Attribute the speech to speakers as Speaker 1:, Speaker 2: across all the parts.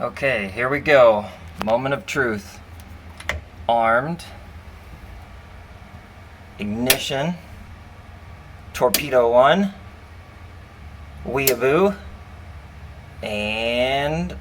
Speaker 1: Okay, here we go. Moment of truth. Armed. Ignition. Torpedo 1. Weeaboo. And...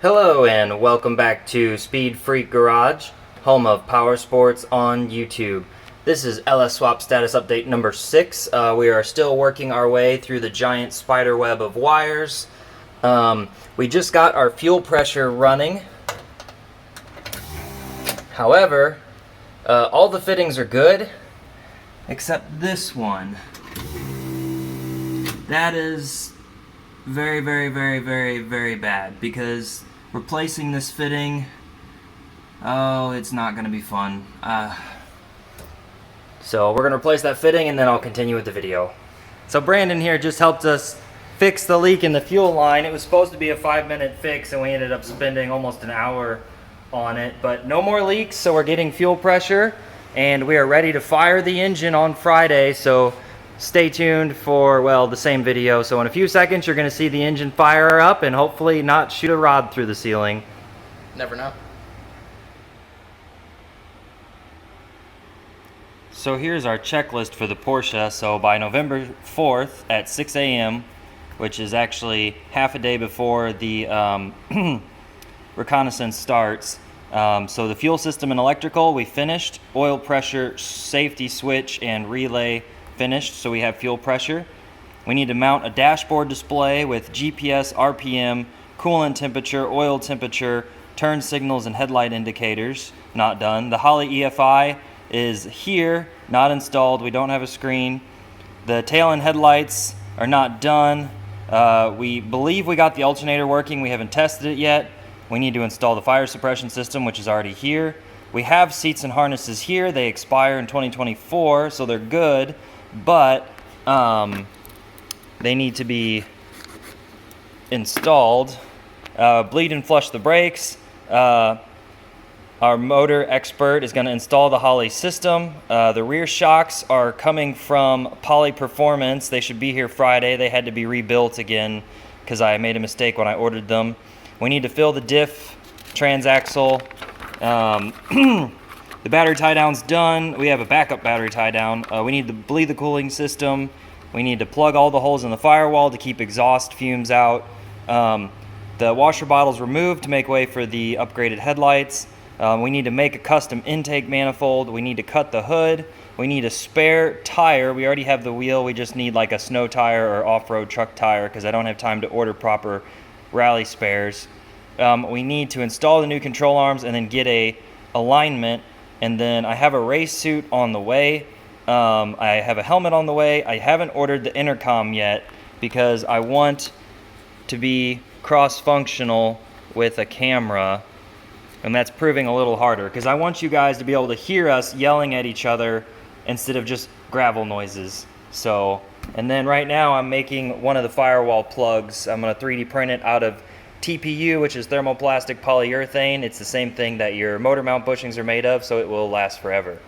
Speaker 1: Hello and welcome back to Speed Freak Garage, home of power sports on YouTube. This is LS Swap status update number 6. We are still working our way through the giant spider web of wires. We just got our fuel pressure running. However, all the fittings are good except this one. That is very, very, very, very, very bad because replacing this fitting, oh, it's not going to be fun. So we're going to replace that fitting and then I'll continue with the video. So Brandon here just helped us fix the leak in the fuel line. It was supposed to be a 5-minute fix and we ended up spending almost an hour on it. But no more leaks, so we're getting fuel pressure and we are ready to fire the engine on Friday. So stay tuned for, well, the same video. So in a few seconds you're going to see the engine fire up and hopefully not shoot a rod through the ceiling.
Speaker 2: Never know.
Speaker 1: So here's our checklist for the Porsche. So by November 4th at 6 a.m., which is actually half a day before the reconnaissance starts, so the fuel system and electrical we finished, oil pressure, safety switch, and relay finished, so we have fuel pressure. We need to mount a dashboard display with GPS, RPM, coolant temperature, oil temperature, turn signals, and headlight indicators. Not done. The Holley EFI is here, not installed. We don't have a screen. The tail and headlights are not done. We believe we got the alternator working. We haven't tested it yet. We need to install the fire suppression system, which is already here. We have seats and harnesses here. They expire in 2024, so they're good, but they need to be installed. Bleed and flush the brakes. Our motor expert is going to install the Holley system. The rear shocks are coming from Poly Performance. They should be here Friday. They had to be rebuilt again because I made a mistake when I ordered them. We need to fill the diff transaxle. The battery tie down's done. We have a backup battery tie down. We need to bleed the cooling system. We need to plug all the holes in the firewall to keep exhaust fumes out. The washer bottle's removed to make way for the upgraded headlights. We need to make a custom intake manifold. We need to cut the hood. We need a spare tire. We already have the wheel. We just need like a snow tire or off-road truck tire because I don't have time to order proper rally spares. We need to install the new control arms and then get a alignment. And then I have a race suit on the way. I have a helmet on the way. I haven't ordered the intercom yet because I want to be cross-functional with a camera. And that's proving a little harder because I want you guys to be able to hear us yelling at each other instead of just gravel noises. So, and then right now I'm making one of the firewall plugs. I'm going to 3D print it out of TPU, which is thermoplastic polyurethane. It's the same thing that your motor mount bushings are made of, so it will last forever.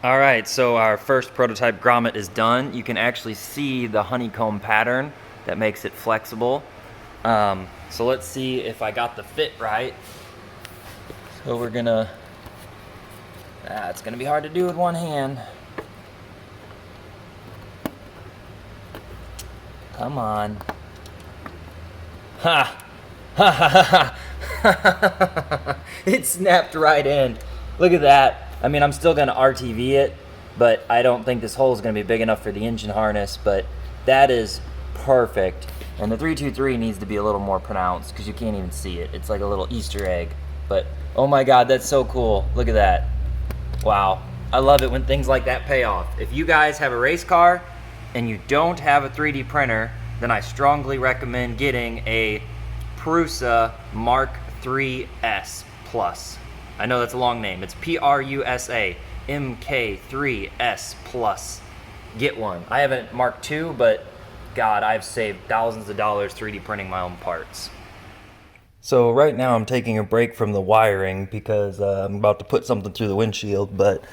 Speaker 1: Alright, so our first prototype grommet is done. You can actually see the honeycomb pattern that makes it flexible. So let's see if I got the fit right. So we're gonna... it's gonna be hard to do with one hand. Come on. Ha! Ha ha ha ha! It snapped right in. Look at that. I mean, I'm still going to RTV it, but I don't think this hole is going to be big enough for the engine harness, but that is perfect. And the 323 needs to be a little more pronounced because you can't even see it. It's like a little Easter egg. But oh my God, that's so cool. Look at that. Wow. I love it when things like that pay off. If you guys have a race car and you don't have a 3D printer, then I strongly recommend getting a Prusa Mark III S Plus. I know that's a long name. It's Prusa MK3S Plus. Get one. I haven't Mark II, but God, I've saved thousands of dollars 3D printing my own parts. So right now I'm taking a break from the wiring because I'm about to put something through the windshield, but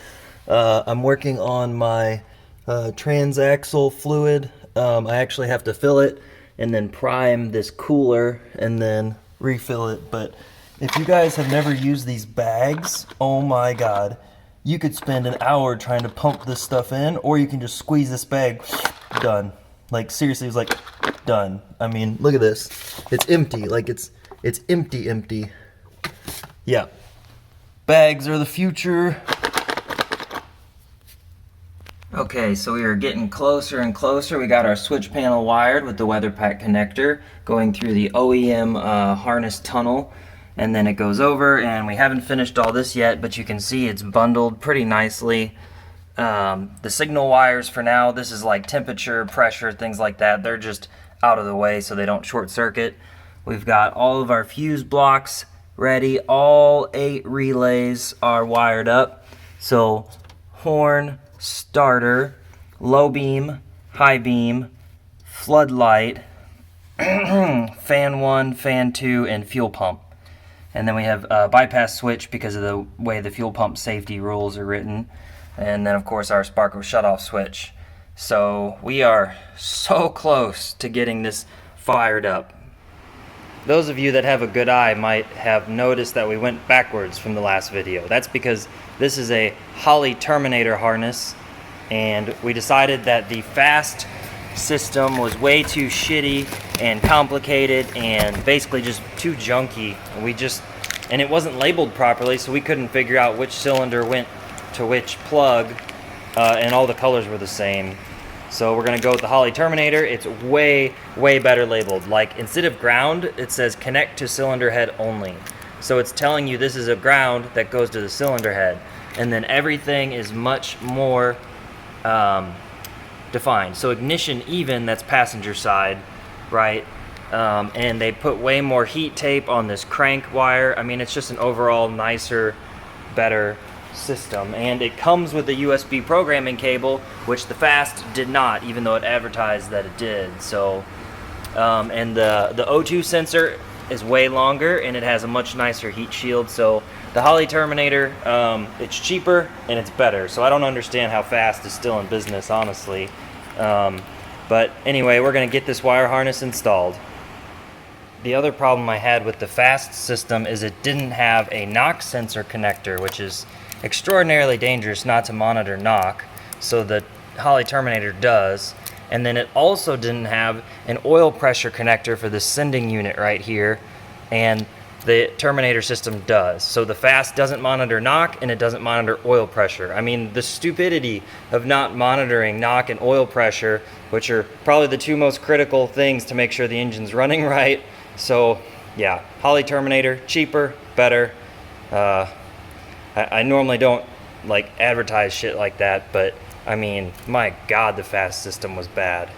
Speaker 1: I'm working on my transaxle fluid. I actually have to fill it and then prime this cooler and then refill it. But if you guys have never used these bags, oh my God, you could spend an hour trying to pump this stuff in, or you can just squeeze this bag, done. Like seriously, it's like done. I mean, look at this. It's empty, like it's empty. Yeah. Bags are the future. Okay, so we are getting closer and closer. We got our switch panel wired with the WeatherPack connector going through the OEM harness tunnel, and then it goes over, and we haven't finished all this yet, but you can see it's bundled pretty nicely. The signal wires for now, this is like temperature, pressure, things like that. They're just out of the way so they don't short circuit. We've got all of our fuse blocks ready. All 8 relays are wired up. So horn, starter, low beam, high beam, floodlight, fan 1, fan 2, and fuel pump. And then we have a bypass switch because of the way the fuel pump safety rules are written. And then of course our Sparco shutoff switch. So we are so close to getting this fired up. Those of you that have a good eye might have noticed that we went backwards from the last video. That's because this is a Holley Terminator harness, and we decided that the fast system was way too shitty and complicated and basically just too junky. And it wasn't labeled properly, so we couldn't figure out which cylinder went to which plug, and all the colors were the same. So we're gonna go with the Holley Terminator. It's way better labeled. Like instead of ground, it says connect to cylinder head only. So it's telling you this is a ground that goes to the cylinder head. And then everything is much more defined. So ignition even, that's passenger side, right? And they put way more heat tape on this crank wire. I mean, it's just an overall nicer, better system. And it comes with a USB programming cable, which the Fast did not, even though it advertised that it did. So, and the O2 sensor is way longer, and it has a much nicer heat shield. So the Holley Terminator, it's cheaper and it's better. So I don't understand how Fast is still in business, honestly. But anyway, we're gonna get this wire harness installed. The other problem I had with the Fast system is it didn't have a knock sensor connector, which is extraordinarily dangerous not to monitor knock. So the Holley Terminator does. And then it also didn't have an oil pressure connector for the sending unit right here, and the Terminator system does. So the Fast doesn't monitor knock, and it doesn't monitor oil pressure. I mean, the stupidity of not monitoring knock and oil pressure, which are probably the two most critical things to make sure the engine's running right. So yeah, Holley Terminator, cheaper, better. I normally don't like advertise shit like that, but I mean, my God, the Fast system was bad.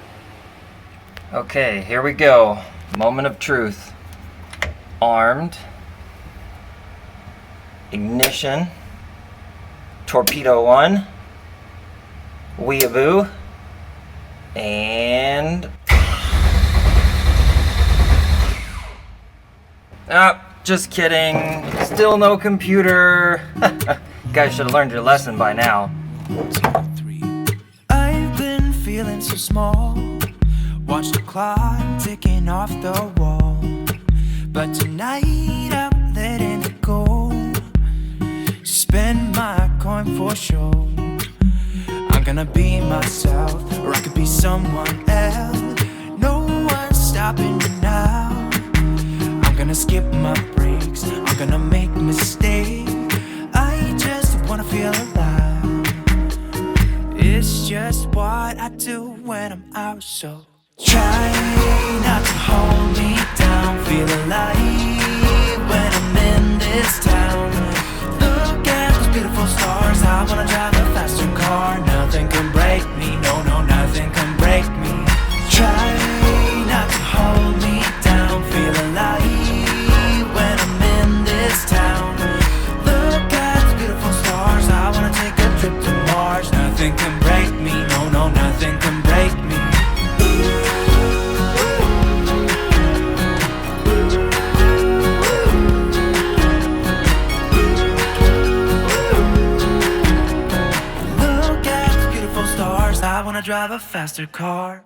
Speaker 1: Okay, here we go. Moment of truth. Armed. Ignition. Torpedo 1. Weeaboo. And... just kidding. Still no computer. You guys should have learned your lesson by now.
Speaker 2: I've been feeling so small. Watch the clock ticking off the wall. But tonight I'm letting it go. Spend my coin for sure. I'm gonna be myself, or I could be someone else. No one's stopping me now. I'm gonna skip my breaks, I'm gonna make mistakes. I just wanna feel alive. It's just what I do when I'm out, so Try not to hold me down. Feel alive when I'm in this town. Look at those beautiful stars. I wanna drive a faster car. Nothing can break me. No, no, nothing can break me. Try not to hold me down. Feel alive when I'm in this town. Look at those beautiful stars. I wanna take a trip to Mars. Nothing can break me. No, no, nothing can break me. I wanna drive a faster car.